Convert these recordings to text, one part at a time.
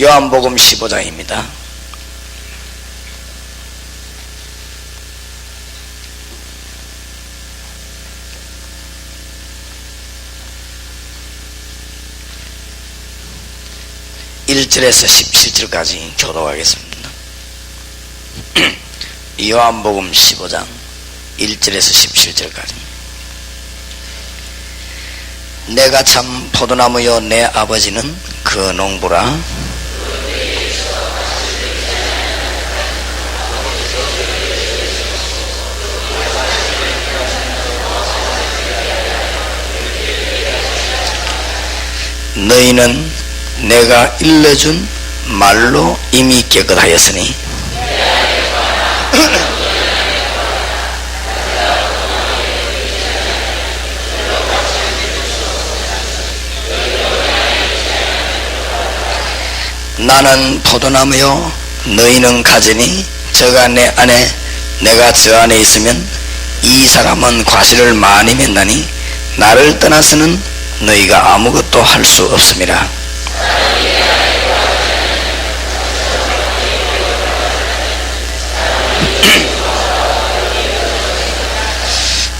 요한복음 15장입니다. (1절에서) (17절까지) 교독하겠습니다. 요한복음 15장 1절에서 17절까지. 내가 참 포도나무요 내 아버지는 그 농부라. 너희는 내가 일러준 말로 이미 깨끗하였으니 나는 포도나무요 너희는 가지니 저가 내 안에 내가 저 안에 있으면 이 사람은 과실을 많이 맺나니 나를 떠나서는 너희가 아무것도 할 수 없음이라.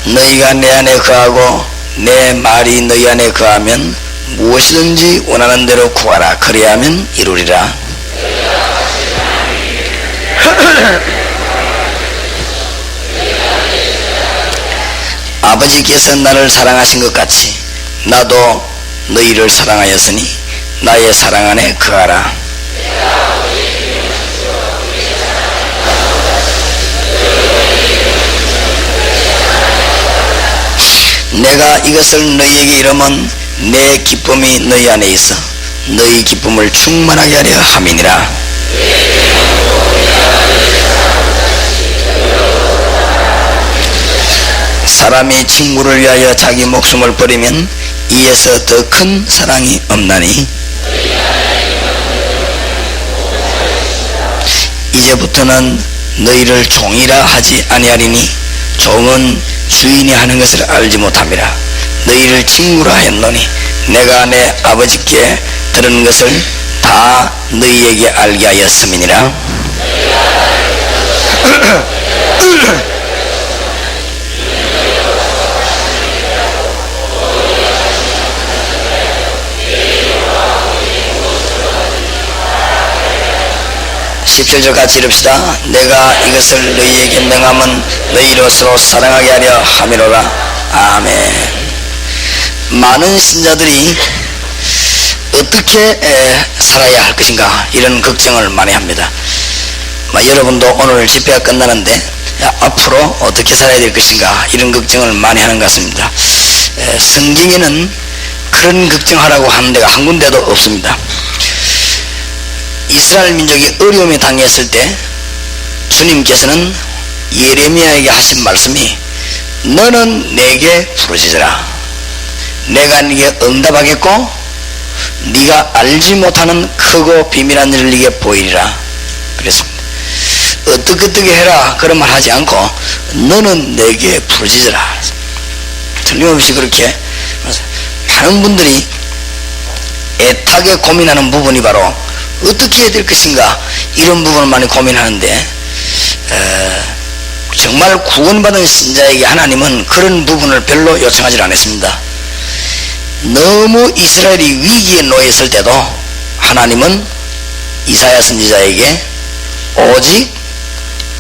너희가 내 안에 거하고 내 말이 너희 안에 거하면 무엇이든지 원하는 대로 구하라. 그리하면 이루리라. 아버지께서 나를 사랑하신 것 같이 나도 너희를 사랑하였으니 나의 사랑 안에 거하라. 내가 이것을 너희에게 이르면 내 기쁨이 너희 안에 있어 너희 기쁨을 충만하게 하려 함이니라. 사람이 친구를 위하여 자기 목숨을 버리면 이에서 더 큰 사랑이 없나니 이제부터는 너희를 종이라 하지 아니하리니 종은 주인이 하는 것을 알지 못함이라. 너희를 친구라 했노니 내가 내 아버지께 들은 것을 다 너희에게 알게 하였음이니라. 17절 같이 읽읍시다. 내가 이것을 너희에게 명함은 너희로 서로 사랑하게 하려 함이로라. 아멘. 많은 신자들이 어떻게 살아야 할 것인가 이런 걱정을 많이 합니다. 여러분도 오늘 집회가 끝나는데 앞으로 어떻게 살아야 될 것인가 이런 걱정을 많이 하는 것 같습니다. 성경에는 그런 걱정하라고 하는 데가 한 군데도 없습니다. 이스라엘 민족이 어려움에 당했을 때 주님께서는 예레미야에게 하신 말씀이 너는 내게 부르짖으라. 내가 네게 응답하겠고 네가 알지 못하는 크고 비밀한 일을 네게 보이리라 그랬습니다. 어떻게 해라 그런 말 하지 않고 너는 내게 부르짖으라. 틀림없이 그렇게 많은 분들이 애타게 고민하는 부분이 바로 어떻게 해야 될 것인가 이런 부분을 많이 고민하는데 정말 구원받은 신자에게 하나님은 그런 부분을 별로 요청하지 않았습니다. 너무 이스라엘이 위기에 놓였을 때도 하나님은 이사야 선지자에게 오직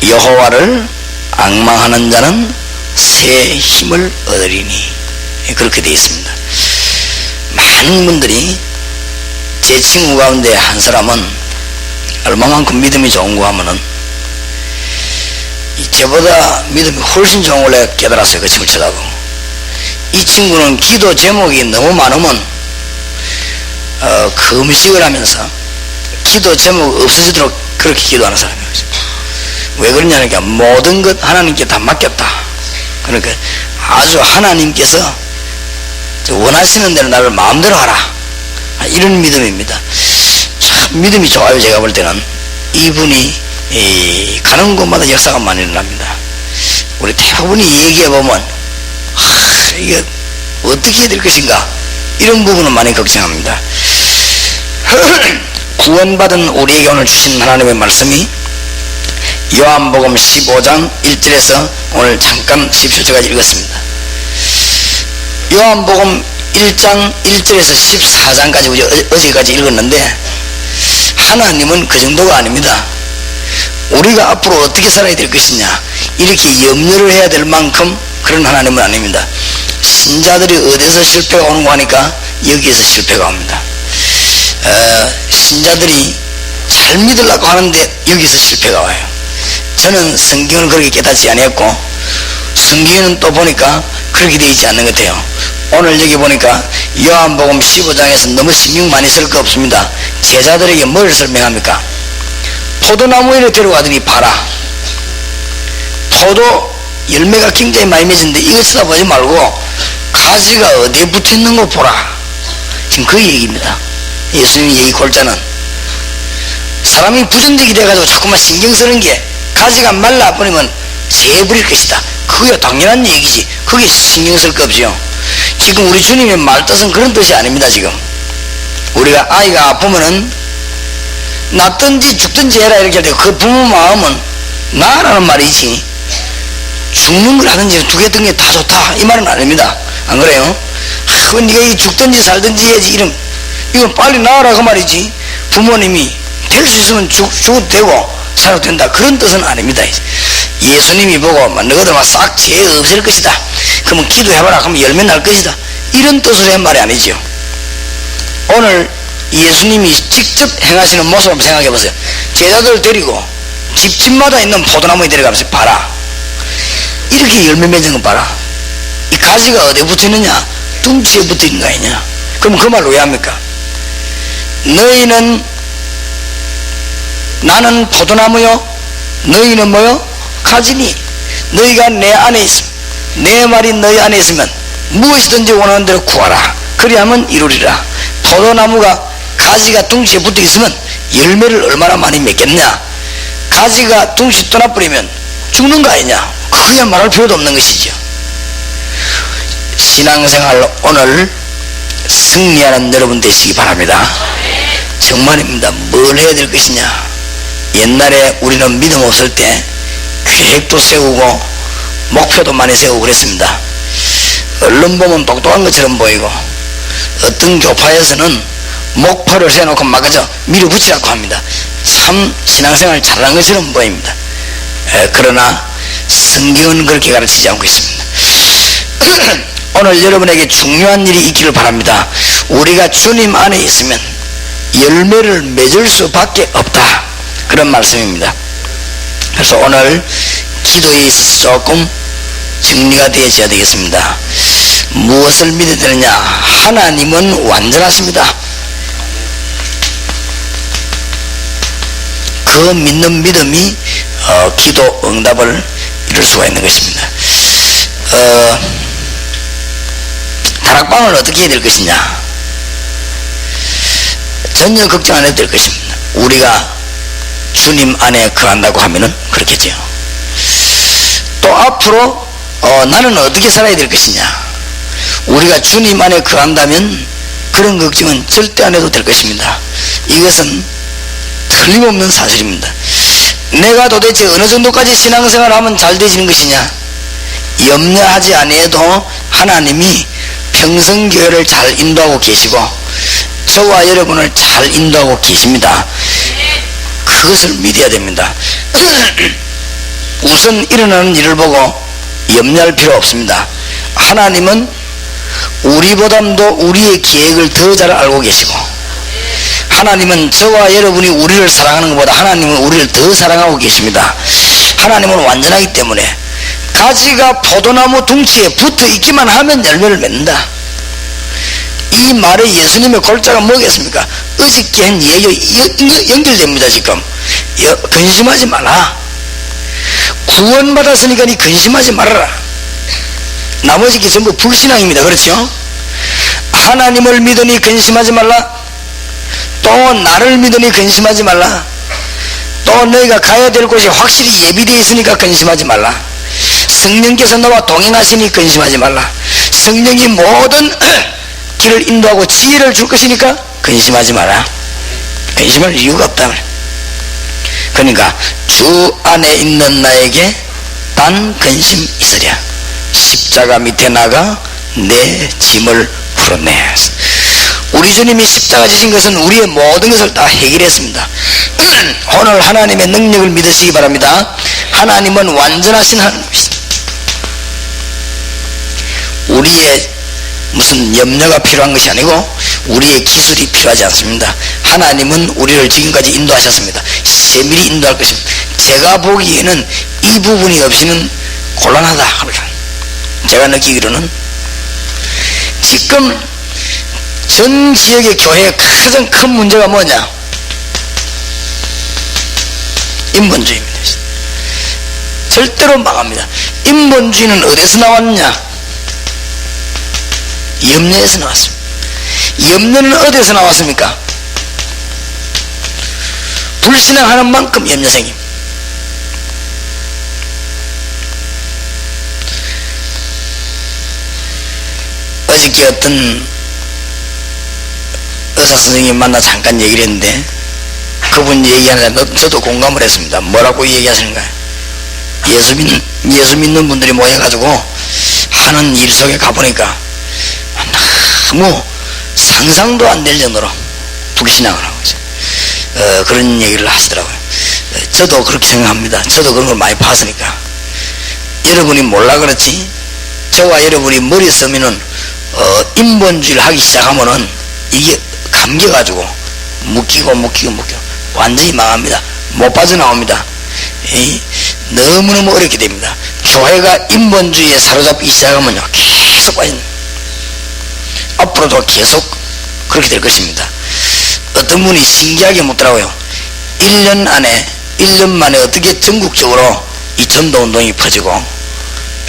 여호와를 앙망하는 자는 새 힘을 얻으리니 그렇게 되어 있습니다. 많은 분들이 제 친구 가운데 한 사람은 얼마만큼 믿음이 좋은가 하면은 저보다 믿음이 훨씬 좋은 걸 내가 깨달았어요. 그 친구를 쳐다보고 이 친구는 기도 제목이 너무 많으면 금식을 하면서 기도 제목 없어지도록 그렇게 기도하는 사람이에요. 왜 그러냐니까 모든 것 하나님께 다 맡겼다. 그러니까 아주 하나님께서 원하시는 대로 나를 마음대로 하라 이런 믿음입니다. 참 믿음이 좋아요. 제가 볼 때는 이분이 가는 곳마다 역사가 많이 일어납니다. 우리 대부분이 얘기해보면 이게 어떻게 해야 될 것인가 이런 부분은 많이 걱정합니다. 구원받은 우리에게 오늘 주신 하나님의 말씀이 요한복음 15장 1절에서 오늘 잠깐 17절까지 읽었습니다. 요한복음 1장 1절에서 14장까지 우리 어제까지 읽었는데 하나님은 그 정도가 아닙니다. 우리가 앞으로 어떻게 살아야 될 것이냐 이렇게 염려를 해야 될 만큼 그런 하나님은 아닙니다. 신자들이 어디서 실패가 오는 거 하니까 여기에서 실패가 옵니다. 신자들이 잘 믿으려고 하는데 여기서 실패가 와요. 저는 성경을 그렇게 깨닫지 아니했고 성경에는 또 보니까 그렇게 되어 있지 않는 것 같아요. 오늘 여기 보니까 요한복음 15장에서 너무 신경 많이 쓸 거 없습니다. 제자들에게 뭘 설명합니까? 포도나무에 데려가더니 봐라, 포도 열매가 굉장히 많이 맺었는데 이거 쳐다보지 말고 가지가 어디에 붙어있는 거 보라. 지금 그 얘기입니다. 예수님 얘기 골자는 사람이 부정적이 돼가지고 자꾸만 신경 쓰는 게 가지가 말라버리면 재버릴 것이다. 그게 당연한 얘기지. 그게 신경 쓸 거 없지요. 지금 우리 주님의 말 뜻은 그런 뜻이 아닙니다. 지금 우리가 아이가 아프면은 낫든지 죽든지 해라 이렇게 할 때 그 부모 마음은 나라는 말이지 죽는 걸 하든지 두 개 든 게 다 좋다 이 말은 아닙니다. 안 그래요? 그건 네가 이 죽든지 살든지 해야지 이건 빨리 나으라 그 말이지. 부모님이 될 수 있으면 죽어도 되고 살아도 된다 그런 뜻은 아닙니다. 예수님이 보고 너희들 싹 죄 없을 것이다. 그러면 기도해봐라. 그러면 열매 날 것이다. 이런 뜻으로 한 말이 아니죠. 오늘 예수님이 직접 행하시는 모습을 한번 생각해 보세요. 제자들을 데리고 집집마다 있는 포도나무에 데려가면서 봐라. 이렇게 열매 맺은 거 봐라. 이 가지가 어디에 붙어 있느냐? 둥지에 붙어 있는 거 아니냐? 그럼 그 말을 왜 합니까? 너희는 나는 포도나무요 너희는 뭐요? 가지니 너희가 내 안에 있으면 내 말이 너희 안에 있으면 무엇이든지 원하는 대로 구하라. 그리하면 이루리라. 포도나무가 가지가 둥지에 붙어 있으면 열매를 얼마나 많이 맺겠냐? 가지가 둥지 떠나버리면 죽는 거 아니냐? 그냥 말할 필요도 없는 것이죠. 신앙생활 오늘 승리하는 여러분 되시기 바랍니다. 정말입니다. 뭘 해야 될 것이냐? 옛날에 우리는 믿음 없을 때 계획도 세우고 목표도 많이 세우고 그랬습니다. 언론 보면 똑똑한 것처럼 보이고 어떤 교파에서는 목표를 세워놓고 막 그저 밀어붙이라고 합니다. 참 신앙생활 잘하는 것처럼 보입니다. 그러나 성경은 그렇게 가르치지 않고 있습니다. 오늘 여러분에게 중요한 일이 있기를 바랍니다. 우리가 주님 안에 있으면 열매를 맺을 수밖에 없다. 그런 말씀입니다. 그래서 오늘 기도에 있어서 조금 정리가 되어져야 되겠습니다. 무엇을 믿어야 되느냐? 하나님은 완전하십니다. 그 믿는 믿음이 기도 응답을 이룰 수가 있는 것입니다. 다락방을 어떻게 해야 될 것이냐? 전혀 걱정 안 해도 될 것입니다. 우리가 주님 안에 거한다고 하면은 그렇겠죠. 또 앞으로 나는 어떻게 살아야 될 것이냐? 우리가 주님 안에 거한다면 그런 걱정은 절대 안 해도 될 것입니다. 이것은 틀림없는 사실입니다. 내가 도대체 어느 정도까지 신앙생활을 하면 잘 되지는 것이냐? 염려하지 아니해도 하나님이 평성교회를 잘 인도하고 계시고 저와 여러분을 잘 인도하고 계십니다. 그것을 믿어야 됩니다. 우선 일어나는 일을 보고 염려할 필요 없습니다. 하나님은 우리보다도 우리의 계획을 더 잘 알고 계시고 하나님은 저와 여러분이 우리를 사랑하는 것보다 하나님은 우리를 더 사랑하고 계십니다. 하나님은 완전하기 때문에 가지가 포도나무 둥지에 붙어 있기만 하면 열매를 맺는다. 이 말에 예수님의 골자가 뭐겠습니까? 어저께 한 얘기 연결됩니다. 지금 근심하지 마라. 구원받았으니까 니 근심하지 말아라. 나머지 게 전부 불신앙입니다. 그렇죠? 하나님을 믿으니 근심하지 말라. 또 나를 믿으니 근심하지 말라. 또 너희가 가야 될 곳이 확실히 예비되어 있으니까 근심하지 말라. 성령께서 너와 동행하시니 근심하지 말라. 성령이 모든 길을 인도하고 지혜를 줄 것이니까 근심하지 마라. 근심할 이유가 없다 말이야. 그러니까 주 안에 있는 나에게 단 근심 있으랴. 십자가 밑에 나가 내 짐을 풀었네. 우리 주님이 십자가 지신 것은 우리의 모든 것을 다 해결했습니다. 오늘 하나님의 능력을 믿으시기 바랍니다. 하나님은 완전하신 하나님이십니다. 우리의 무슨 염려가 필요한 것이 아니고 우리의 기술이 필요하지 않습니다. 하나님은 우리를 지금까지 인도하셨습니다. 세밀히 인도할 것입니다. 제가 보기에는 이 부분이 없이는 곤란하다. 제가 느끼기로는 지금 전 지역의 교회의 가장 큰 문제가 뭐냐? 인본주의입니다. 절대로 망합니다. 인본주의는 어디서 나왔냐? 염려에서 나왔습니다. 염려는 어디서 나왔습니까? 불신앙하는 만큼 염려 생깁니다. 어저께 어떤 의사 선생님 만나 잠깐 얘기를 했는데 그분 얘기하는데 저도 공감을 했습니다. 뭐라고 얘기하시는가요? 예수 믿는 분들이 모여가지고 하는 일 속에 가보니까 너무 상상도 안 될 정도로 불신앙을 하고 있어요. 그런 얘기를 하시더라고요. 저도 그렇게 생각합니다. 저도 그런 걸 많이 봤으니까. 여러분이 몰라 그렇지 저와 여러분이 머리 쓰면은 인본주의를 하기 시작하면은 이게 감겨가지고 묶이고 완전히 망합니다. 못 빠져나옵니다. 너무너무 어렵게 됩니다. 교회가 인본주의에 사로잡기 시작하면요 계속 빠집니다. 앞으로도 계속 그렇게 될 것입니다. 어떤 분이 신기하게 묻더라고요. 1년 만에 어떻게 전국적으로 이 전도운동이 퍼지고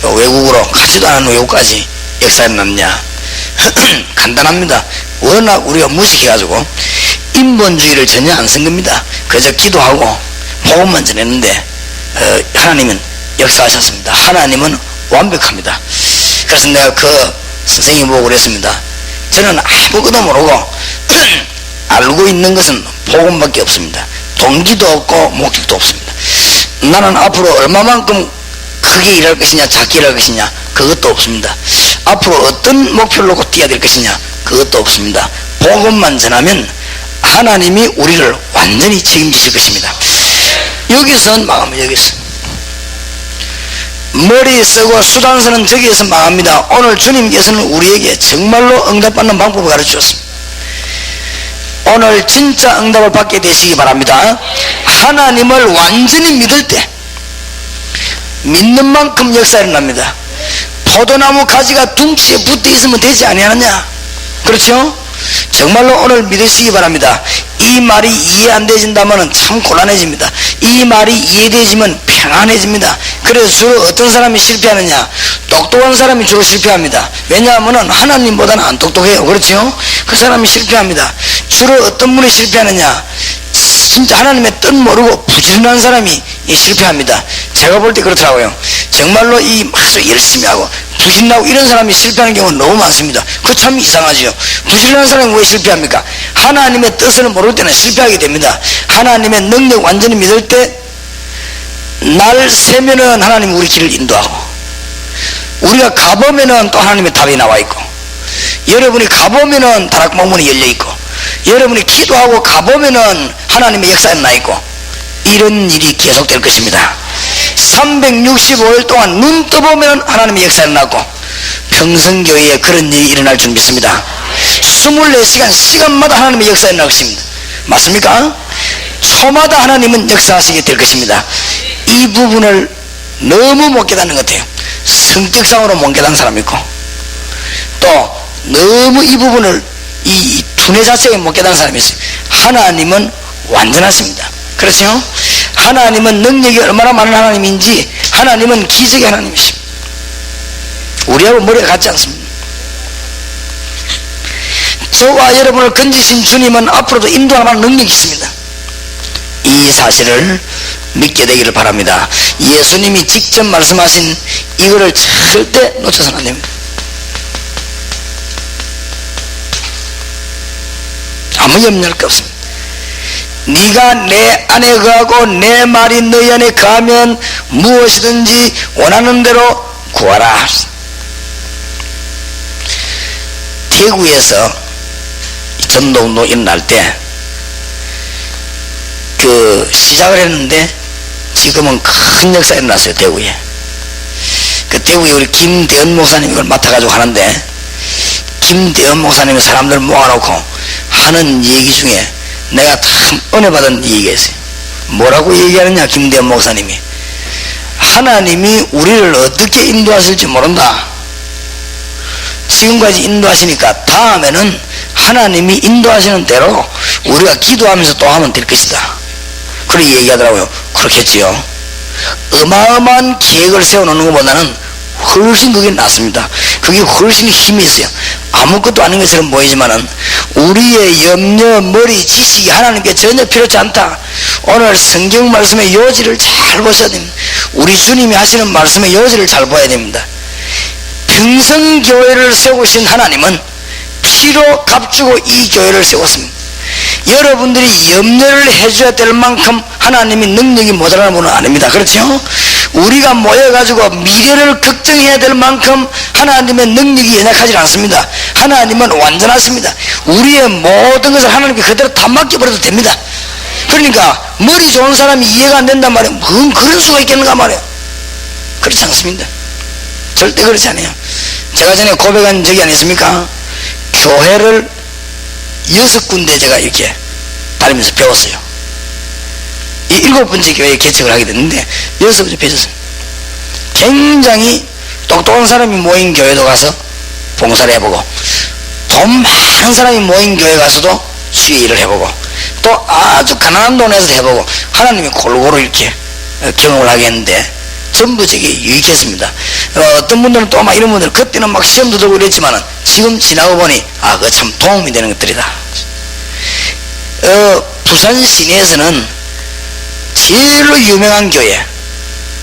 외국으로 가지도 않은 외국까지 역사에 남냐? 간단합니다. 워낙 우리가 무식해가지고 인본주의를 전혀 안 쓴 겁니다. 그저 기도하고 복음만 전했는데 하나님은 역사하셨습니다. 하나님은 완벽합니다. 그래서 내가 그 선생님 보고 그랬습니다. 저는 아무것도 모르고 알고 있는 것은 복음밖에 없습니다. 동기도 없고 목적도 없습니다. 나는 앞으로 얼마만큼 크게 일할 것이냐 작게 일할 것이냐 그것도 없습니다. 앞으로 어떤 목표를 놓고 뛰어야 될 것이냐 그것도 없습니다. 복음만 전하면 하나님이 우리를 완전히 책임지실 것입니다. 여기서는 망합니다. 여기서 머리 쓰고 수단 쓰는 저기에서 망합니다. 오늘 주님께서는 우리에게 정말로 응답받는 방법을 가르치셨습니다. 오늘 진짜 응답을 받게 되시기 바랍니다. 하나님을 완전히 믿을 때 믿는 만큼 역사가 일어납니다. 포도나무 가지가 둥치에 붙어 있으면 되지 아니하느냐? 그렇죠? 정말로 오늘 믿으시기 바랍니다. 이 말이 이해 안 되진다면 참 곤란해집니다. 이 말이 이해되지면 평안해집니다. 그래서 주로 어떤 사람이 실패하느냐? 똑똑한 사람이 주로 실패합니다. 왜냐하면 하나님보다는 안 똑똑해요. 그렇죠? 그 사람이 실패합니다. 주로 어떤 분이 실패하느냐? 진짜 하나님의 뜻 모르고 부지런한 사람이 실패합니다. 제가 볼 때 그렇더라고요. 정말로 아주 열심히 하고 부지런하고 이런 사람이 실패하는 경우는 너무 많습니다. 그거 참 이상하지요. 부지런한 사람이 왜 실패합니까? 하나님의 뜻을 모를 때는 실패하게 됩니다. 하나님의 능력 완전히 믿을 때 날 세면은 하나님이 우리 길을 인도하고 우리가 가보면은 또 하나님의 답이 나와 있고 여러분이 가보면은 다락방문이 열려 있고 여러분이 기도하고 가보면은 하나님의 역사에 나 있고 이런 일이 계속될 것입니다. 365일 동안 눈 떠보면 하나님의 역사에 나고 평성교회에 그런 일이 일어날 줄 믿습니다. 24시간 시간마다 하나님의 역사에 날 것입니다. 맞습니까? 초마다 하나님은 역사하시게 될 것입니다. 이 부분을 너무 못 깨닫는 것 같아요. 성격상으로 못 깨닫는 사람이 있고 또 너무 이 부분을 이 두뇌 자체에 못 깨닫는 사람이 있어요. 하나님은 완전하십니다. 그렇죠? 하나님은 능력이 얼마나 많은 하나님인지 하나님은 기적의 하나님이십니다. 우리하고 머리가 같지 않습니다. 저와 여러분을 건지신 주님은 앞으로도 인도할 만한 능력이 있습니다. 이 사실을 믿게 되기를 바랍니다. 예수님이 직접 말씀하신 이거를 절대 놓쳐서는 안 됩니다. 아무 염려할 게 없습니다. 네가 내 안에 거하고 내 말이 너희 안에 거하면 무엇이든지 원하는 대로 구하라. 대구에서 전도운동 일어날 때 시작을 했는데 지금은 큰 역사가 일어났어요. 대구에. 대구에 우리 김대현 목사님이 이걸 맡아가지고 하는데, 김대현 목사님이 사람들 모아놓고 하는 얘기 중에 내가 참 은혜받은 얘기가 있어요. 뭐라고 얘기하느냐, 김대현 목사님이. 하나님이 우리를 어떻게 인도하실지 모른다. 지금까지 인도하시니까 다음에는 하나님이 인도하시는 대로 우리가 기도하면서 또 하면 될 것이다. 그렇게 얘기하더라고요. 그렇겠지요. 어마어마한 계획을 세워놓는 것보다는 훨씬 그게 낫습니다. 그게 훨씬 힘이 있어요. 아무것도 아닌 것처럼 보이지만은 우리의 염려, 머리, 지식이 하나님께 전혀 필요치 않다. 오늘 성경 말씀의 요지를 잘 보셔야 됩니다. 우리 주님이 하시는 말씀의 요지를 잘 봐야 됩니다. 평성교회를 세우신 하나님은 피로 값주고 이 교회를 세웠습니다. 여러분들이 염려를 해줘야 될 만큼 하나님이 능력이 모자라는 분은 아닙니다. 그렇죠? 우리가 모여가지고 미래를 걱정해야 될 만큼 하나님의 능력이 연약하지 않습니다. 하나님은 완전하십니다. 우리의 모든 것을 하나님께 그대로 다 맡겨버려도 됩니다. 그러니까 머리 좋은 사람이 이해가 안 된단 말이에요. 그런 수가 있겠는가 말이에요. 그렇지 않습니다. 절대 그렇지 않아요. 제가 전에 고백한 적이 아니었습니까? 교회를 6군데 제가 이렇게 다니면서 배웠어요. 이 7번째 교회에 개척을 하게 됐는데 6번째 배웠어요. 굉장히 똑똑한 사람이 모인 교회도 가서 봉사를 해보고, 돈 많은 사람이 모인 교회 가서도 주의 일을 해보고, 또 아주 가난한 동네에서 해보고, 하나님이 골고루 이렇게 경험을 하게 했는데 전부 저게 유익했습니다. 어떤 분들은 또 막 이런 분들 그때는 막 시험도 들고 이랬지만은 지금 지나고 보니 그거 참 도움이 되는 것들이다. 부산 시내에서는 제일로 유명한 교회,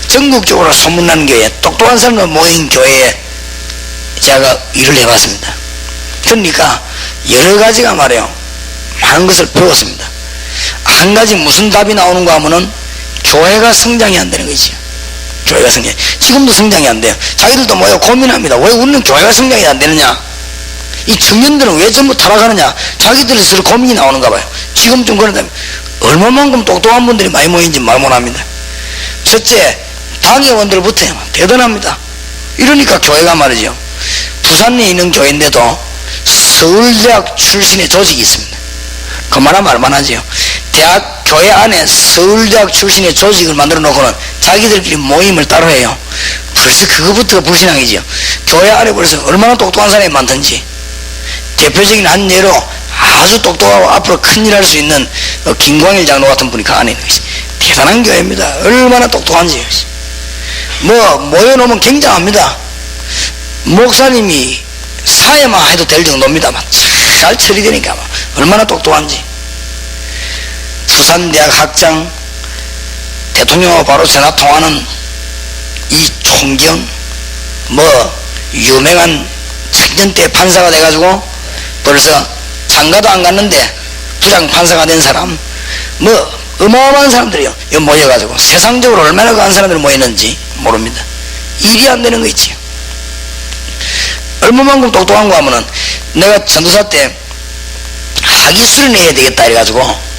전국적으로 소문난 교회, 똑똑한 사람들 모인 교회에 제가 일을 해봤습니다. 그러니까 여러 가지가 말이에요, 많은 것을 배웠습니다. 한 가지 무슨 답이 나오는가 하면은 교회가 성장이 안 되는 거지. 교회가 성장, 지금도 성장이 안 돼요. 자기들도 뭐야 고민합니다. 왜 우리는 교회가 성장이 안 되느냐, 이 청년들은 왜 전부 타락하느냐, 자기들이 서로 고민이 나오는가 봐요. 지금 좀 그런다면 얼마만큼 똑똑한 분들이 많이 모이는지 말 못합니다. 첫째, 당회원들부터 대단합니다. 이러니까 교회가 말이죠, 부산에 있는 교회인데도 서울대학 출신의 조직이 있습니다. 그만하면 알만하지요. 대학 교회 안에 서울대학 출신의 조직을 만들어 놓고는 자기들끼리 모임을 따로 해요. 벌써 그거부터가 불신앙이지요. 교회 안에 벌써 얼마나 똑똑한 사람이 많던지. 대표적인 한 예로 아주 똑똑하고 앞으로 큰일 할 수 있는 김광일 장로 같은 분이 그 안에 있는 것이 대단한 교회입니다. 얼마나 똑똑한지. 모여놓으면 굉장합니다. 목사님이 사회만 해도 될 정도입니다. 잘 처리되니까 얼마나 똑똑한지. 부산대학 학장, 대통령하고 바로 전화 통하는 이 총경, 유명한 청년대 판사가 돼가지고 벌써 장가도 안 갔는데 부장 판사가 된 사람, 어마어마한 사람들이요 여기 모여가지고 세상적으로 얼마나 강한 사람들이 모였는지 모릅니다. 일이 안 되는 거 있지. 얼마만큼 똑똑한 거 하면은, 내가 전도사 때 학위수련 해야 되겠다 해가지고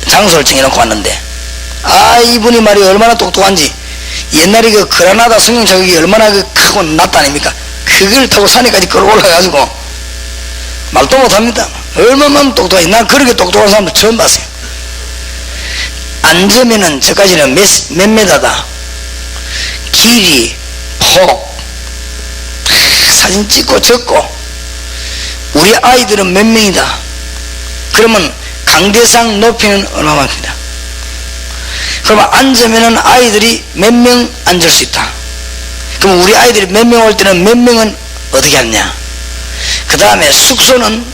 장소를 정해놓고 왔는데, 이분이 말이 얼마나 똑똑한지, 옛날에 그라나다 성령 자격이 얼마나 크고 낮다 아닙니까? 그걸 타고 산에까지 끌어 올라가지고 말도 못합니다. 얼마만 똑똑해. 난 그렇게 똑똑한 사람도 처음 봤어요. 앉으면은 저까지는 몇 메다다, 길이, 폭, 사진 찍고 적고, 우리 아이들은 몇 명이다. 그러면 강대상 높이는 얼마만큼이다. 그러면 앉으면은 아이들이 몇 명 앉을 수 있다. 그럼 우리 아이들이 몇 명 올 때는 몇 명은 어떻게 하느냐. 그 다음에 숙소는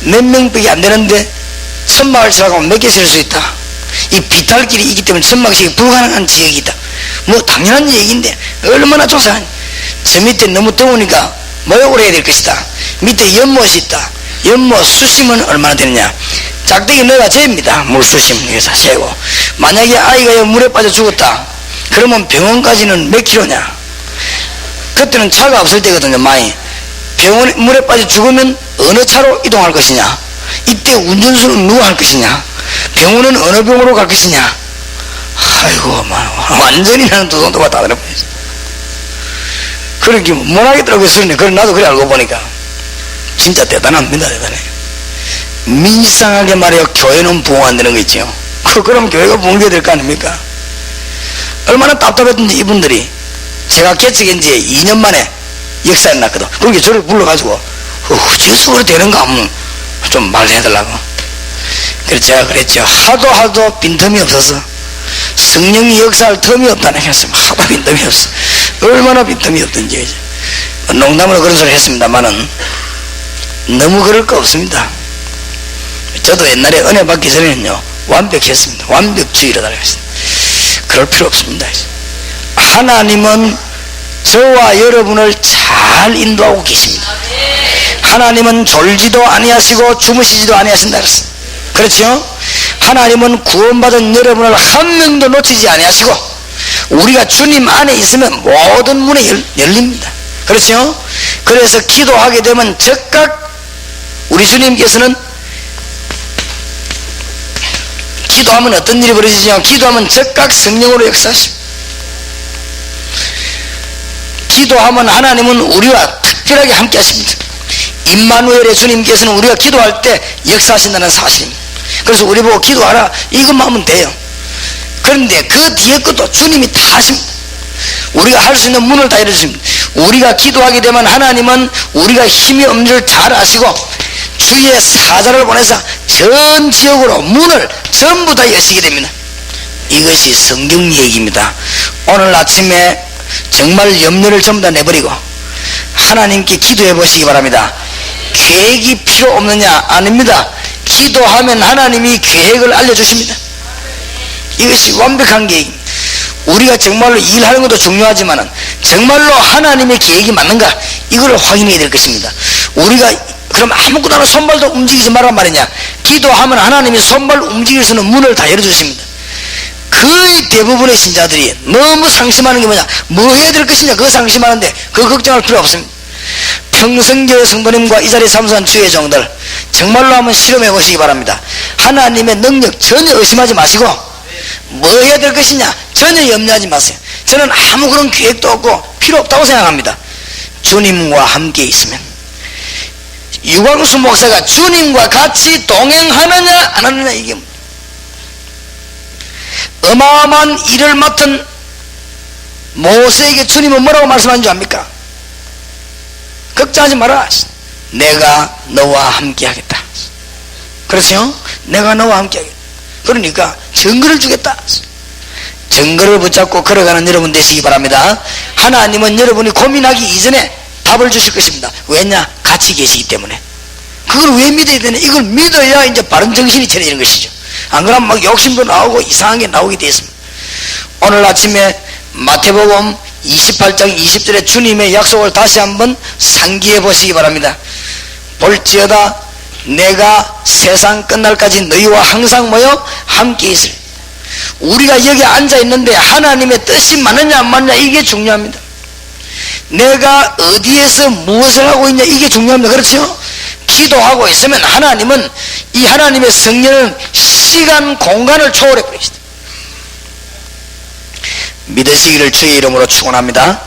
몇 명밖에 안 되는데 천막을 쳐가면 몇 개 쓸 수 있다. 이 비탈길이 있기 때문에 천막식이 불가능한 지역이 있다. 당연한 얘기인데 얼마나 조사하니. 저 밑에 너무 더우니까 모욕을 해야 될 것이다. 밑에 연못이 있다. 연못 수심은 얼마나 되느냐. 짝대기 내가 죄입니다. 물수심 위해서 재고. 만약에 아이가 물에 빠져 죽었다 그러면 병원까지는 몇 킬로냐? 그때는 차가 없을 때거든요. 많이 병원에 물에 빠져 죽으면 어느 차로 이동할 것이냐? 이때 운전수는 누가 할 것이냐? 병원은 어느 병으로 갈 것이냐? 아이고 완전히 나는 두동도가 다 들어버렸어. 그러기 못하겠더라고요. 소리네. 그래 나도 그래 알고 보니까 진짜 대단합니다. 대단해. 민상하게 말해요. 교회는 부흥 안 되는 거 있죠. 그럼 교회가 부흥돼야 될 거 아닙니까? 얼마나 답답했던지 이분들이. 제가 개척한 지 2년 만에 역사에 났거든. 그러니까 저를 불러가지고 어째서 그래 되는가 하면 좀 말해달라고. 그래서 제가 그랬죠. 하도 빈틈이 없어서 성령이 역사할 틈이 없다는 했으면 하도 빈틈이 없어. 얼마나 빈틈이 없던지. 농담으로 그런 소리 했습니다만은 너무 그럴 거 없습니다. 저도 옛날에 은혜 받기 전에는요 완벽했습니다. 완벽주의로 달렸습니다. 그럴 필요 없습니다. 하나님은 저와 여러분을 잘 인도하고 계십니다. 하나님은 졸지도 아니하시고 주무시지도 아니하신다 그랬습니다. 그렇죠? 하나님은 구원받은 여러분을 한 명도 놓치지 아니하시고 우리가 주님 안에 있으면 모든 문이 열립니다. 그렇죠? 그래서 기도하게 되면 즉각 우리 주님께서는 기도하면 어떤 일이 벌어지죠? 기도하면 즉각 성령으로 역사하십니다. 기도하면 하나님은 우리와 특별하게 함께 하십니다. 임마누엘의 주님께서는 우리가 기도할 때 역사하신다는 사실입니다. 그래서 우리 보고 기도하라 이것만 하면 돼요. 그런데 그 뒤에 것도 주님이 다 하십니다. 우리가 할 수 있는 문을 다 열어주십니다. 우리가 기도하게 되면 하나님은 우리가 힘이 없는 줄 잘 아시고 주의 사자를 보내서 전 지역으로 문을 전부 다 여시게 됩니다. 이것이 성경 얘기입니다. 오늘 아침에 정말 염려를 전부 다 내버리고 하나님께 기도해 보시기 바랍니다. 계획이 필요 없느냐? 아닙니다. 기도하면 하나님이 계획을 알려주십니다. 이것이 완벽한 계획입니다. 우리가 정말로 일하는 것도 중요하지만 정말로 하나님의 계획이 맞는가? 이걸 확인해야 될 것입니다. 우리가 그럼 아무것도 손발도 움직이지 말란 말이냐? 기도하면 하나님이 손발 움직일 수 있는 문을 다 열어주십니다. 거의 대부분의 신자들이 너무 상심하는 게 뭐냐? 뭐 해야 될 것이냐? 그거 상심하는데 그거 걱정할 필요 없습니다. 평성교회 성도님과 이 자리에 참석한 주의 종들 정말로 한번 실험해 보시기 바랍니다. 하나님의 능력 전혀 의심하지 마시고 뭐 해야 될 것이냐? 전혀 염려하지 마세요. 저는 아무 그런 계획도 없고 필요 없다고 생각합니다. 주님과 함께 있으면. 유광수 목사가 주님과 같이 동행하느냐 안 하느냐 이게 어마어마한 일을 맡은 모세에게 주님은 뭐라고 말씀하는 줄 압니까? 걱정하지 마라. 내가 너와 함께 하겠다. 그렇죠? 내가 너와 함께 하겠다. 그러니까 증거를 주겠다. 증거를 붙잡고 걸어가는 여러분 되시기 바랍니다. 하나님은 여러분이 고민하기 이전에 답을 주실 것입니다. 왜냐? 같이 계시기 때문에. 그걸 왜 믿어야 되냐? 이걸 믿어야 이제 바른 정신이 차리는 것이죠. 안 그러면 막 욕심도 나오고 이상한 게 나오게 되어 있습니다. 오늘 아침에 마태복음 28장 20절에 주님의 약속을 다시 한번 상기해 보시기 바랍니다. 볼지어다 내가 세상 끝날까지 너희와 항상 모여 함께 있을. 우리가 여기 앉아 있는데 하나님의 뜻이 맞느냐 안 맞느냐 이게 중요합니다. 내가 어디에서 무엇을 하고 있냐 이게 중요합니다. 그렇죠? 기도하고 있으면 하나님은 이 하나님의 성령은 시간 공간을 초월해 버리시다. 믿으시기를 주의 이름으로 축원합니다.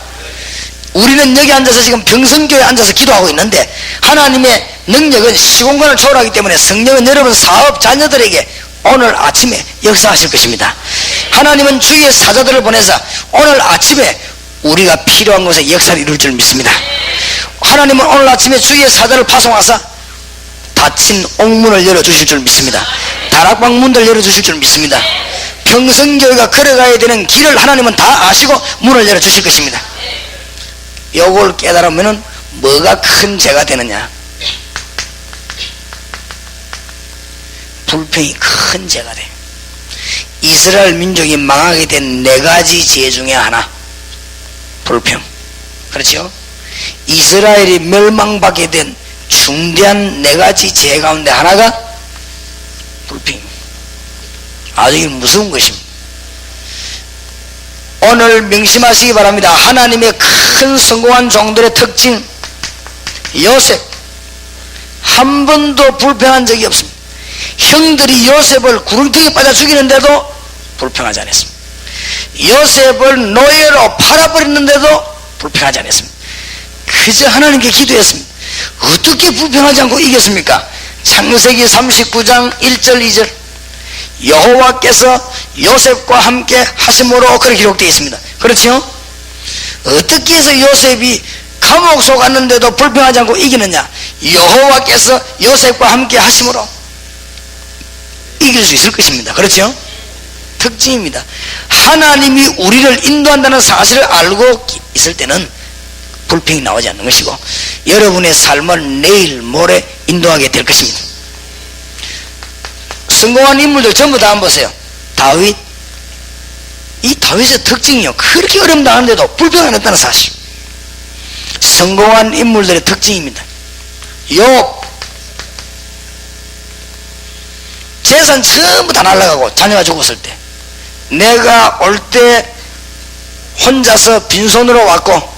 우리는 여기 앉아서 지금 평성교회에 앉아서 기도하고 있는데 하나님의 능력은 시공간을 초월하기 때문에 성령은 여러분 사업 자녀들에게 오늘 아침에 역사하실 것입니다. 하나님은 주의 사자들을 보내서 오늘 아침에 우리가 필요한 곳에 역사를 이룰 줄 믿습니다. 하나님은 오늘 아침에 주의 사자를 파송하사 닫힌 옥문을 열어주실 줄 믿습니다. 다락방 문들 열어주실 줄 믿습니다. 평성교회가 걸어가야 되는 길을 하나님은 다 아시고 문을 열어주실 것입니다. 요걸 깨달으면 뭐가 큰 죄가 되느냐? 불평이 큰 죄가 돼요. 이스라엘 민족이 망하게 된 4가지 죄 중에 하나, 불평. 그렇죠? 이스라엘이 멸망받게 된 중대한 4가지 죄 가운데 하나가 불평. 아주 무서운 것입니다. 오늘 명심하시기 바랍니다. 하나님의 큰 성공한 종들의 특징, 요셉 한 번도 불평한 적이 없습니다. 형들이 요셉을 구렁텅이에 빠져 죽이는데도 불평하지 않았습니다. 요셉을 노예로 팔아버렸는데도 불평하지 않았습니다. 그저 하나님께 기도했습니다. 어떻게 불평하지 않고 이겼습니까? 창세기 39장 1절 2절 여호와께서 요셉과 함께 하심으로 그렇게 기록되어 있습니다. 그렇죠? 어떻게 해서 요셉이 감옥 속 갔는데도 불평하지 않고 이기느냐? 여호와께서 요셉과 함께 하심으로 이길 수 있을 것입니다. 그렇죠? 특징입니다. 하나님이 우리를 인도한다는 사실을 알고 있을 때는 불평이 나오지 않는 것이고 여러분의 삶을 내일 모레 인도하게 될 것입니다. 성공한 인물들 전부 다 한번 보세요. 다윗, 이 다윗의 특징이요, 그렇게 어려움 당하는데도 불평 안 했다는 사실. 성공한 인물들의 특징입니다. 욥, 재산 전부 다 날아가고 자녀가 죽었을 때 내가 올 때 혼자서 빈손으로 왔고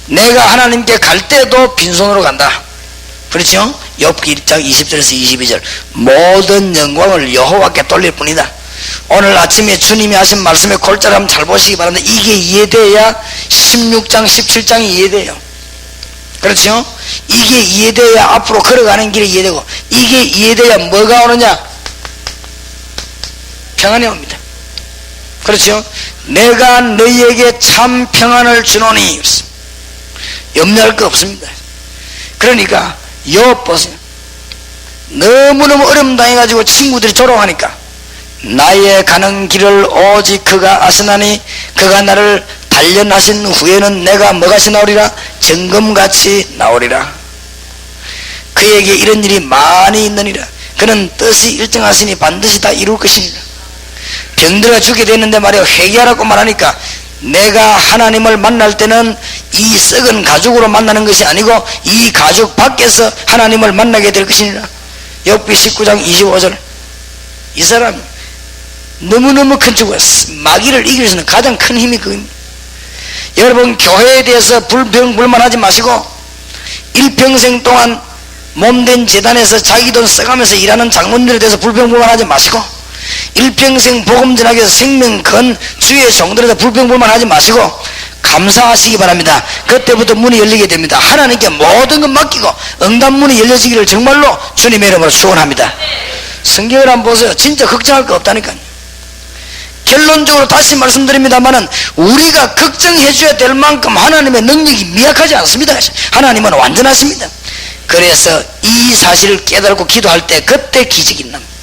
내가 하나님께 갈 때도 빈손으로 간다. 그렇죠? 욥기 1장 20절에서 22절 모든 영광을 여호와께 돌릴 뿐이다. 오늘 아침에 주님이 하신 말씀에 골자를 한번 잘 보시기 바랍니다. 이게 이해돼야 16장 17장이 이해돼요. 그렇죠? 이게 이해돼야 앞으로 걸어가는 길이 이해되고 이게 이해돼야 뭐가 오느냐? 평안이 옵니다. 그렇죠? 내가 너희에게 참 평안을 주노니 염려할 거 없습니다. 그러니까 욥 보세요. 너무너무 어려움 당해가지고 친구들이 조롱하니까 나의 가는 길을 오직 그가 아시나니 그가 나를 단련하신 후에는 내가 뭐같이 나오리라? 정금같이 나오리라. 그에게 이런 일이 많이 있느니라. 그는 뜻이 일정하시니 반드시 다 이룰 것입니다. 병들어 죽게 됐는데 말이야 회개하라고 말하니까 내가 하나님을 만날 때는 이 썩은 가죽으로 만나는 것이 아니고 이 가죽 밖에서 하나님을 만나게 될 것이니라. 욥기 19장 25절. 이 사람 너무너무 큰 축복, 마귀를 이길 수 있는 가장 큰 힘이 그겁니다. 여러분 교회에 대해서 불평불만하지 마시고 일평생 동안 몸된 재단에서 자기 돈 써가면서 일하는 장로님들에 대해서 불평불만하지 마시고 일평생 복음 전하기 위해서 생명 건 주의 종들에서 불평불만하지 마시고 감사하시기 바랍니다. 그때부터 문이 열리게 됩니다. 하나님께 모든 것 맡기고 응답문이 열려지기를 정말로 주님의 이름으로 축원합니다. 성경을 한번 보세요. 진짜 걱정할 거 없다니까요. 결론적으로 다시 말씀드립니다만은 우리가 걱정해 줘야 될 만큼 하나님의 능력이 미약하지 않습니다. 하나님은 완전하십니다. 그래서 이 사실을 깨달고 기도할 때 그때 기적이 납니다.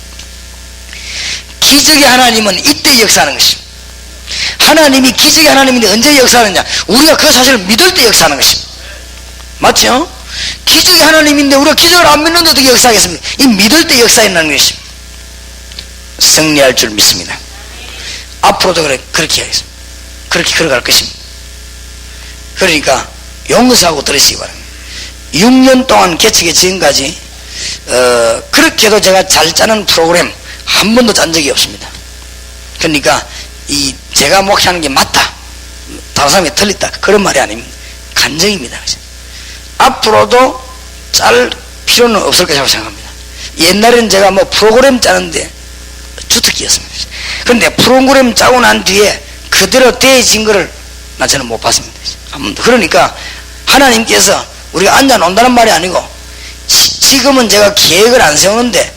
기적의 하나님은 이때 역사하는 것입니다. 하나님이 기적의 하나님인데 언제 역사하느냐? 우리가 그 사실을 믿을 때 역사하는 것입니다. 맞죠? 기적의 하나님인데 우리가 기적을 안 믿는데 어떻게 역사하겠습니까? 이 믿을 때 역사한다는 것입니다. 승리할 줄 믿습니다. 앞으로도 그렇게 하겠습니다. 그렇게 걸어갈 것입니다. 그러니까 용서하고 들으시기 바랍니다. 6년 동안 개척의 지금까지 그렇게도 제가 잘 짜는 프로그램 한 번도 짠 적이 없습니다. 그러니까 이 제가 목회하는 게 맞다, 다른 사람이 틀렸다, 그런 말이 아닙니다. 간증입니다. 앞으로도 짤 필요는 없을 거라고 생각합니다. 옛날에는 제가 뭐 프로그램 짜는데 주특기였습니다. 그런데 프로그램 짜고 난 뒤에 그대로 되어진 거를 저는 못 봤습니다. 그러니까 하나님께서 우리가 앉아 논다는 말이 아니고 지금은 제가 계획을 안 세우는데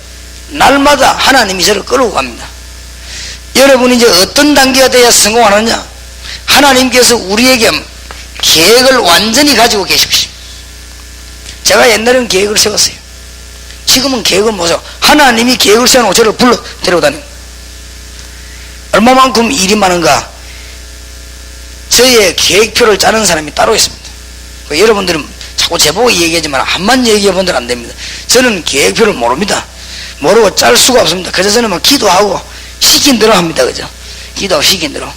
날마다 하나님이 저를 끌고 갑니다. 여러분이 이제 어떤 단계가 돼야 성공하느냐? 하나님께서 우리에게 계획을 완전히 가지고 계십시오. 제가 옛날에는 계획을 세웠어요. 지금은 계획을 못 세워. 하나님이 계획을 세워놓고 저를 불러 데리고 다닙니다. 얼마만큼 일이 많은가? 저의 계획표를 짜는 사람이 따로 있습니다. 여러분들은 자꾸 제보고 얘기하지만 한만 얘기해 본들 안 됩니다. 저는 계획표를 모릅니다. 모르고 짤 수가 없습니다. 그래서 저는 막 기도하고 시킨 대로 합니다. 그죠? 기도하고 시킨 대로.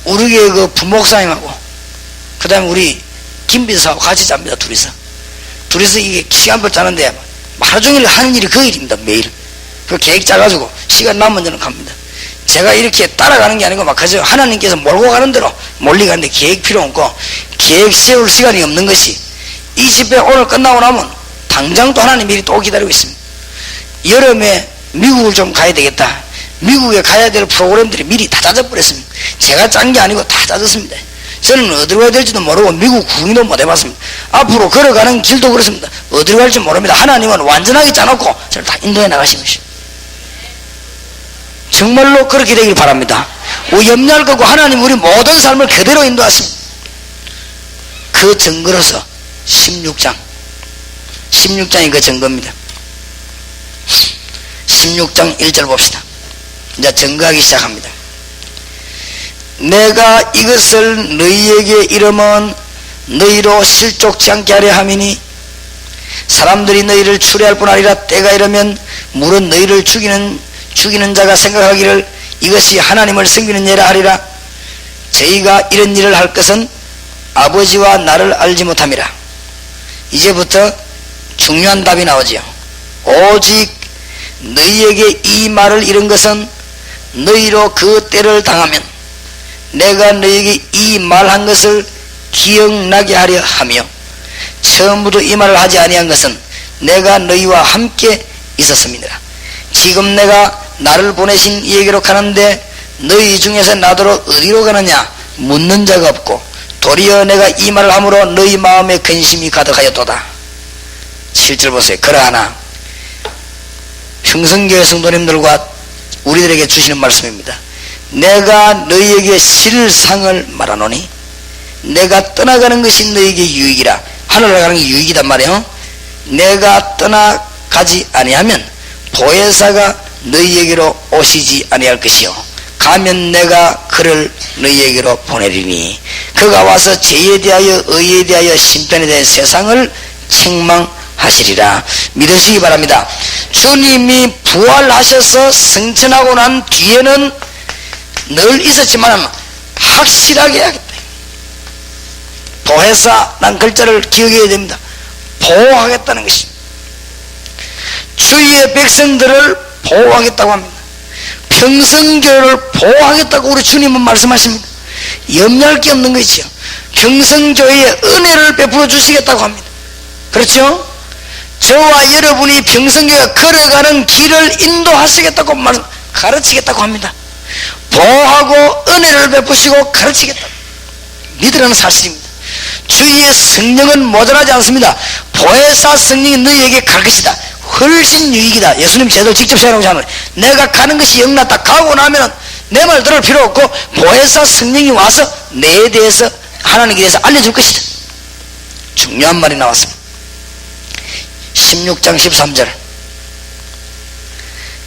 우리 교회 그 부목사님하고 그 다음에 우리 김비서하고 같이 짭니다. 둘이서 이게 시간표 짜는데 하루 종일 하는 일이 그 일입니다. 매일. 그 계획 짜가지고 시간 남으면 저는 갑니다. 제가 이렇게 따라가는 게 아니고 막 그저 하나님께서 몰고 가는 대로 몰리가는데 계획 필요 없고 계획 세울 시간이 없는 것이 이 집회 오늘 끝나고 나면 당장 또 하나님 미리 또 기다리고 있습니다. 여름에 미국을 좀 가야 되겠다. 미국에 가야 될 프로그램들이 미리 다 짜져버렸습니다. 제가 짠 게 아니고 다 짜졌습니다. 저는 어디로 가야 될지도 모르고 미국 구경도 못 해봤습니다. 앞으로 걸어가는 길도 그렇습니다. 어디로 갈지 모릅니다. 하나님은 완전하게 짜놓고 저를 다 인도해 나가신 것이죠. 정말로 그렇게 되길 바랍니다. 염려할 거고 하나님 우리 모든 삶을 그대로 인도하십니다. 그 증거로서 16장이 그 증거입니다. 16장 1절 봅시다. 이제 증거하기 시작합니다. 내가 이것을 너희에게 이르면 너희로 실족치 않게 하려 함이니 사람들이 너희를 추리할 뿐 아니라 때가 이르면 물은 너희를 죽이는 자가 생각하기를 이것이 하나님을 섬기는 예라 하리라. 저희가 이런 일을 할 것은 아버지와 나를 알지 못함이라. 이제부터 중요한 답이 나오지요. 오직 너희에게 이 말을 이룬 것은 너희로 그 때를 당하면 내가 너희에게 이 말한 것을 기억나게 하려 하며 처음부터 이 말을 하지 아니한 것은 내가 너희와 함께 있었습니다. 지금 내가 나를 보내신 이에게로 가는데 너희 중에서 나더러 어디로 가느냐 묻는 자가 없고 도리어 내가 이 말을 함으로 너희 마음에 근심이 가득하였도다. 7절 보세요. 그러하나 평성교회 성도님들과 우리들에게 주시는 말씀입니다. 내가 너희에게 실상을 말하노니 내가 떠나가는 것이 너희에게 유익이라. 하늘로 가는 게 유익이단 말이에요. 내가 떠나가지 아니하면 보혜사가 너희에게로 오시지 아니할 것이요 가면 내가 그를 너희에게로 보내리니 그가 와서 죄에 대하여 의에 대하여 심판에 대해 세상을 책망하시리라. 믿으시기 바랍니다. 주님이 부활하셔서 승천하고 난 뒤에는 늘 있었지만 확실하게 해야겠다. 보혜사란 글자를 기억해야 됩니다. 보호하겠다는 것입니다. 주의 백성들을 보호하겠다고 합니다. 평성교회를 보호하겠다고 우리 주님은 말씀하십니다. 염려할 게 없는 것이죠. 평성교회에 은혜를 베풀어 주시겠다고 합니다. 그렇죠? 저와 여러분이 평성교회가 걸어가는 길을 인도하시겠다고 가르치겠다고 합니다. 보호하고 은혜를 베푸시고 가르치겠다. 믿으라는 사실입니다. 주의 성령은 모자라지 않습니다. 보혜사 성령이 너희에게 갈 것이다. 훨씬 유익이다. 예수님 제도 직접 시행하고 하는 내가 가는 것이 영났다. 가고 나면 내 말 들을 필요 없고 보혜사 성령이 와서 내에 대해서 하나님에 대해서 알려줄 것이다. 중요한 말이 나왔습니다. 16장 13절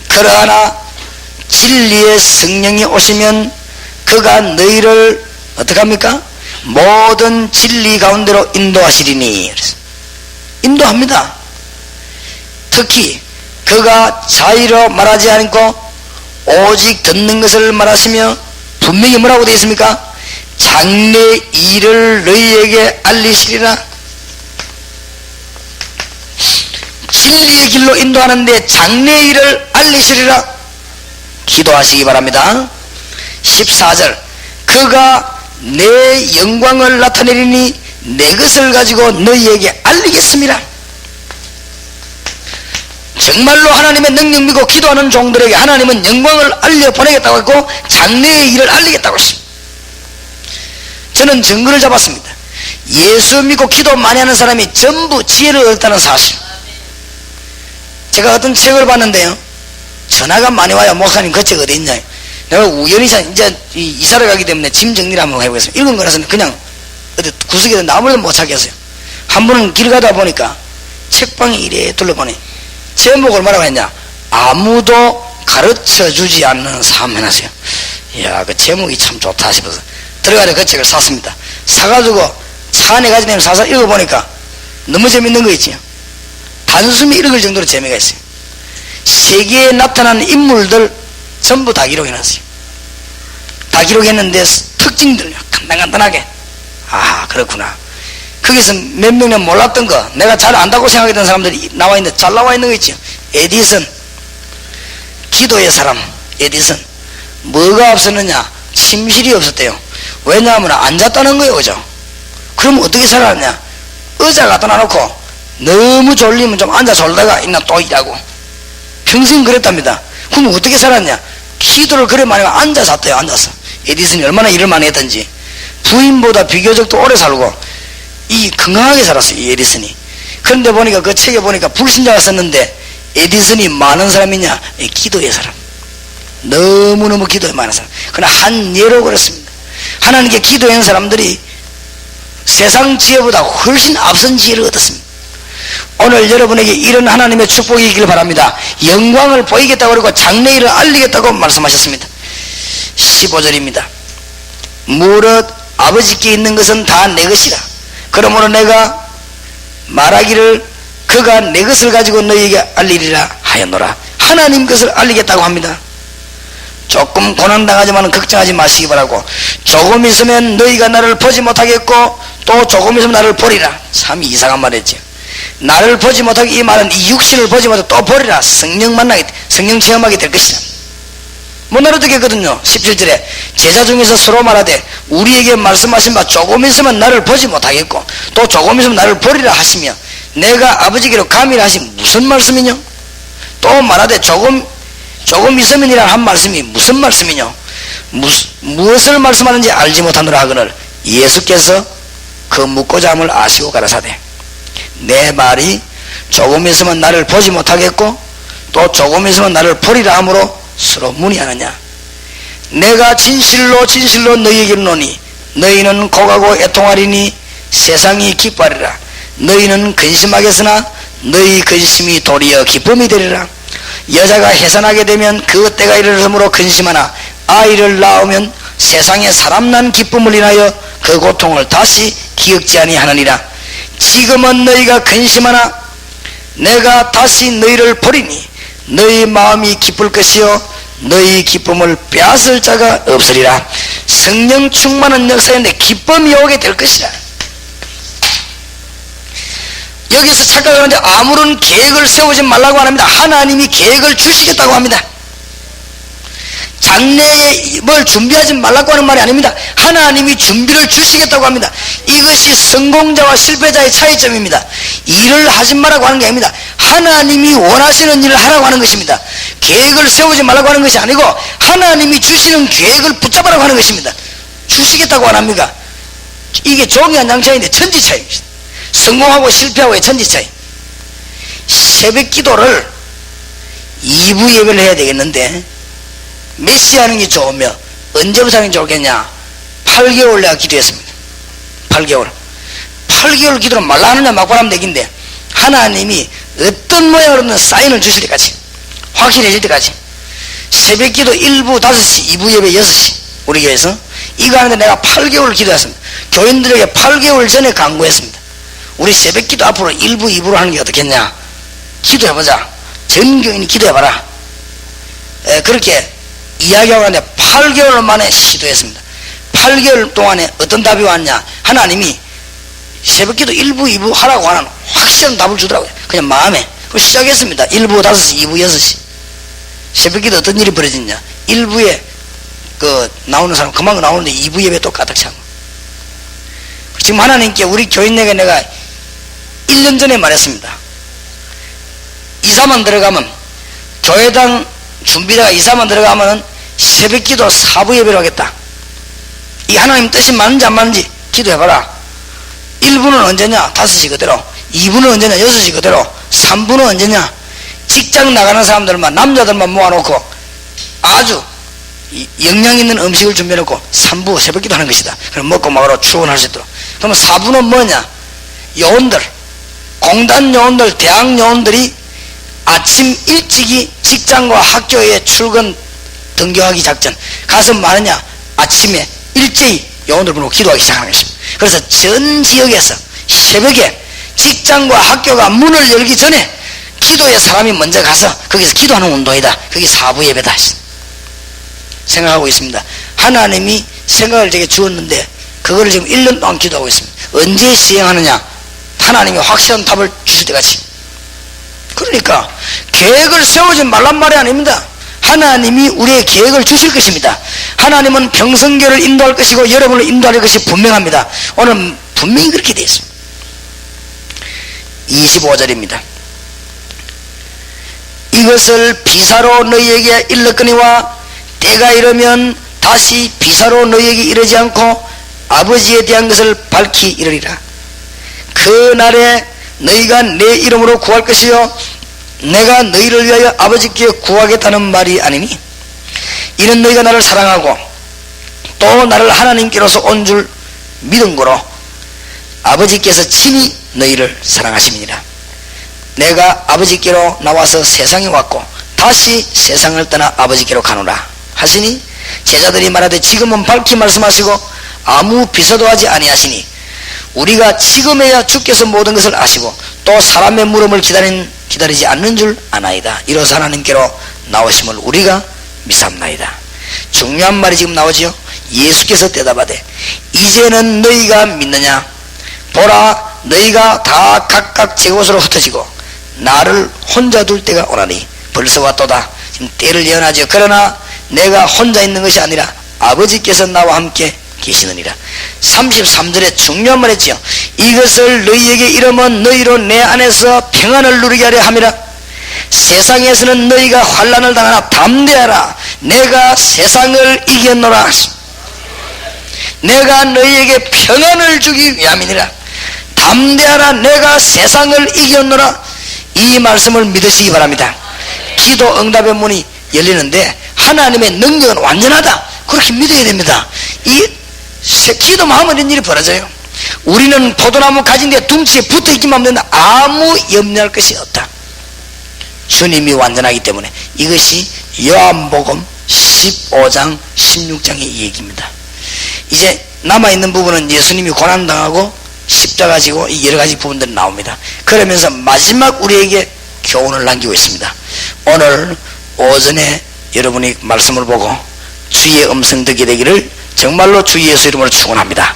그러나 진리의 성령이 오시면 그가 너희를 어떻게 합니까? 모든 진리 가운데로 인도하시리니. 인도합니다. 특히 그가 자의로 말하지 않고 오직 듣는 것을 말하시며 분명히 뭐라고 되어 있습니까? 장래 일을 너희에게 알리시리라. 진리의 길로 인도하는데 장래 일을 알리시리라. 기도하시기 바랍니다. 14절 그가 내 영광을 나타내리니 내 것을 가지고 너희에게 알리겠습니다. 정말로 하나님의 능력 믿고 기도하는 종들에게 하나님은 영광을 알려보내겠다고 했고 장래의 일을 알리겠다고 했습니다. 저는 증거를 잡았습니다. 예수 믿고 기도 많이 하는 사람이 전부 지혜를 얻었다는 사실. 제가 어떤 책을 봤는데요, 전화가 많이 와요. 목사님 그 책 어디 있냐. 내가 우연히 이제 이사를 가기 때문에 짐 정리를 한번 해보겠습니다. 읽은 거라서는 그냥 어디 구석에도 나무를 못 찾겠어요. 한 번은 길 가다 보니까 책방에 이래 둘러보니 제목을 뭐라고 했냐, 아무도 가르쳐주지 않는 삶 해놨어요. 이야, 그 제목이 참 좋다 싶어서 들어가서 그 책을 샀습니다. 사가지고 차 안에 가지고 사서 읽어보니까 너무 재밌는 거 있지요. 단숨에 읽을 정도로 재미가 있어요. 세계에 나타나는 인물들 전부 다 기록해놨어요. 다 기록했는데 특징들 간단간단하게, 아 그렇구나. 거기서 몇 명은 몰랐던 거, 내가 잘 안다고 생각했던 사람들이 나와 있는데 잘 나와 있는 거 있죠. 에디슨, 기도의 사람 에디슨 뭐가 없었느냐? 침실이 없었대요. 왜냐하면 앉았다는 거예요. 그죠? 그럼 어떻게 살았냐? 의자 갖다 놔놓고 너무 졸리면 좀 앉아 졸다가 있나 또 일하고 평생 그랬답니다. 그럼 어떻게 살았냐? 기도를 그래 많이 하면 앉아서 잤대요. 앉아서. 에디슨이 얼마나 일을 많이 했던지 부인보다 비교적 또 오래 살고 이 건강하게 살았어요. 이 에디슨이. 그런데 보니까 그 책에 보니까 불신자가 썼는데 에디슨이 많은 사람이냐? 기도의 사람. 너무너무 기도에 많은 사람. 그러나 한 예로 그렇습니다. 하나님께 기도한 사람들이 세상 지혜보다 훨씬 앞선 지혜를 얻었습니다. 오늘 여러분에게 이런 하나님의 축복이 있기를 바랍니다. 영광을 보이겠다고 그러고 장래일을 알리겠다고 말씀하셨습니다. 15절입니다. 무릇 아버지께 있는 것은 다 내 것이라. 그러므로 내가 말하기를 그가 내 것을 가지고 너희에게 알리리라 하였노라. 하나님 것을 알리겠다고 합니다. 조금 고난당하지만 걱정하지 마시기 바라고. 조금 있으면 너희가 나를 보지 못하겠고 또 조금 있으면 나를 보리라. 참 이상한 말이죠. 나를 보지 못하기, 이 말은 이 육신을 보지 못하고 또 보리라. 성령 만나게, 성령 체험하게 될 것이다. 못 알아듣겠거든요. 17절에 제자 중에서 서로 말하되 우리에게 말씀하신 바 조금 있으면 나를 보지 못하겠고 또 조금 있으면 나를 보리라 하시며 내가 아버지께로 감이라 하시. 무슨 말씀이뇨? 또 말하되 조금 있으면이라 한 말씀이 무슨 말씀이뇨? 무엇을 말씀하는지 알지 못하노라 하거늘 예수께서 그 묻고자 함을 아시고 가라사대 내 말이 조금 있으면 나를 보지 못하겠고 또 조금 있으면 나를 보리라 함으로 서로 문의하느냐. 내가 진실로 진실로 너희에게 이르노니 너희는 고가고 애통하리니 세상이 기뻐하리라. 너희는 근심하겠으나 너희 근심이 도리어 기쁨이 되리라. 여자가 해산하게 되면 그 때가 이르렀으므로 근심하나 아이를 낳으면 세상에 사람 난 기쁨을 인하여 그 고통을 다시 기억지 아니하느니라. 지금은 너희가 근심하나 내가 다시 너희를 보리니 너희 마음이 기쁠 것이요 너희 기쁨을 빼앗을 자가 없으리라. 성령 충만한 역사인데 기쁨이 오게 될 것이라. 여기서 착각하는데 아무런 계획을 세우지 말라고 안 합니다. 하나님이 계획을 주시겠다고 합니다. 장래에 뭘 준비하지 말라고 하는 말이 아닙니다. 하나님이 준비를 주시겠다고 합니다. 이것이 성공자와 실패자의 차이점입니다. 일을 하지 말라고 하는 게 아닙니다. 하나님이 원하시는 일을 하라고 하는 것입니다. 계획을 세우지 말라고 하는 것이 아니고 하나님이 주시는 계획을 붙잡으라고 하는 것입니다. 주시겠다고 안 합니까? 이게 종이 한 장 차이인데 천지 차이입니다. 성공하고 실패하고의 천지 차이. 새벽 기도를 2부 예배를 해야 되겠는데 몇 시 하는 게 좋으며 언제부터 하는 게 좋겠냐? 8개월 내가 기도했습니다. 8개월 기도를 말라 하느냐 막고 하면 되긴데 하나님이 어떤 모양으로든 사인을 주실 때까지 확실해질 때까지 새벽 기도 1부 5시 2부 예배 6시 우리 교회에서 이거 하는데 내가 8개월 기도했습니다. 교인들에게 8개월 전에 강구했습니다. 우리 새벽 기도 앞으로 1부 2부로 하는 게 어떻겠냐? 기도해보자. 전 교인이 기도해봐라. 그렇게 이야기하고 하는데 8개월 만에 시도했습니다. 8개월 동안에 어떤 답이 왔냐? 하나님이 새벽기도 1부 2부 하라고 하는 확실한 답을 주더라고요. 그냥 마음에. 시작했습니다. 1부 5시 2부 6시 새벽기도 어떤 일이 벌어졌냐? 1부에 나오는 사람 그만 나오는데 2부 예배 또 가득 차고. 지금 하나님께 우리 교인에게 내가 1년 전에 말했습니다. 이사만 들어가면 교회당 준비다가 이사만 들어가면 새벽기도 4부 예배를 하겠다. 이 하나님 뜻이 맞는지 안 맞는지 기도해봐라. 1부는 언제냐? 5시 그대로. 2부는 언제냐? 6시 그대로. 3부는 언제냐? 직장 나가는 사람들만 남자들만 모아놓고 아주 영양 있는 음식을 준비해놓고 3부 새벽기도 하는 것이다. 그럼 먹고 먹으러 출근할 수 있도록. 그럼 4부는 뭐냐? 요원들, 공단 요원들, 대학 요원들이 아침 일찍이 직장과 학교에 출근 등교하기 작전 가서 뭐하느냐? 아침에 일제히 요원들 보고 기도하기 시작하는 것입니다. 그래서 전 지역에서 새벽에 직장과 학교가 문을 열기 전에 기도에 사람이 먼저 가서 거기서 기도하는 운동이다. 그게 4부 예배다 생각하고 있습니다. 하나님이 생각을 제게 주었는데 그거를 지금 1년 동안 기도하고 있습니다. 언제 시행하느냐? 하나님이 확실한 답을 주실 때까지. 그러니까 계획을 세우지 말란 말이 아닙니다. 하나님이 우리의 계획을 주실 것입니다. 하나님은 평성교를 인도할 것이고 여러분을 인도할 것이 분명합니다. 오늘 분명히 그렇게 되어 있습니다. 25절입니다. 이것을 비사로 너희에게 일렀거니와 때가 이르면 다시 비사로 너희에게 이르지 않고 아버지에 대한 것을 밝히 이르리라. 그 날에 너희가 내 이름으로 구할 것이요 내가 너희를 위하여 아버지께 구하겠다는 말이 아니니 이는 너희가 나를 사랑하고 또 나를 하나님께로서 온 줄 믿은 거로 아버지께서 친히 너희를 사랑하심이니라. 내가 아버지께로 나와서 세상에 왔고 다시 세상을 떠나 아버지께로 가노라 하시니 제자들이 말하되 지금은 밝히 말씀하시고 아무 비서도 하지 아니하시니 우리가 지금에야 주께서 모든 것을 아시고 또 사람의 물음을 기다리지 않는 줄 아나이다. 이로써 하나님께로 나오심을 우리가 믿사옵나이다. 중요한 말이 지금 나오지요. 예수께서 대답하되 이제는 너희가 믿느냐? 보라 너희가 다 각각 제 곳으로 흩어지고 나를 혼자 둘 때가 오나니 벌써 왔도다. 지금 때를 예언하죠. 그러나 내가 혼자 있는 것이 아니라 아버지께서 나와 함께 계시느니라. 33절에 중요한 말 했지요. 이것을 너희에게 이르면 너희로 내 안에서 평안을 누리게 하려 함이라. 세상에서는 너희가 환난을 당하나 담대하라. 내가 세상을 이겼노라. 내가 너희에게 평안을 주기 위함이니라. 담대하라. 내가 세상을 이겼노라. 이 말씀을 믿으시기 바랍니다. 기도 응답의 문이 열리는데 하나님의 능력은 완전하다. 그렇게 믿어야 됩니다. 이 기도만 하면 이런 일이 벌어져요. 우리는 포도나무 가진 데 둥치에 붙어있기만 하면 된다. 아무 염려할 것이 없다. 주님이 완전하기 때문에. 이것이 요한복음 15장 16장의 얘기입니다. 이제 남아있는 부분은 예수님이 고난당하고 십자가 지고 여러가지 부분들이 나옵니다. 그러면서 마지막 우리에게 교훈을 남기고 있습니다. 오늘 오전에 여러분이 말씀을 보고 주의 음성 듣게 되기를 정말로 주 예수 이름으로 축원합니다.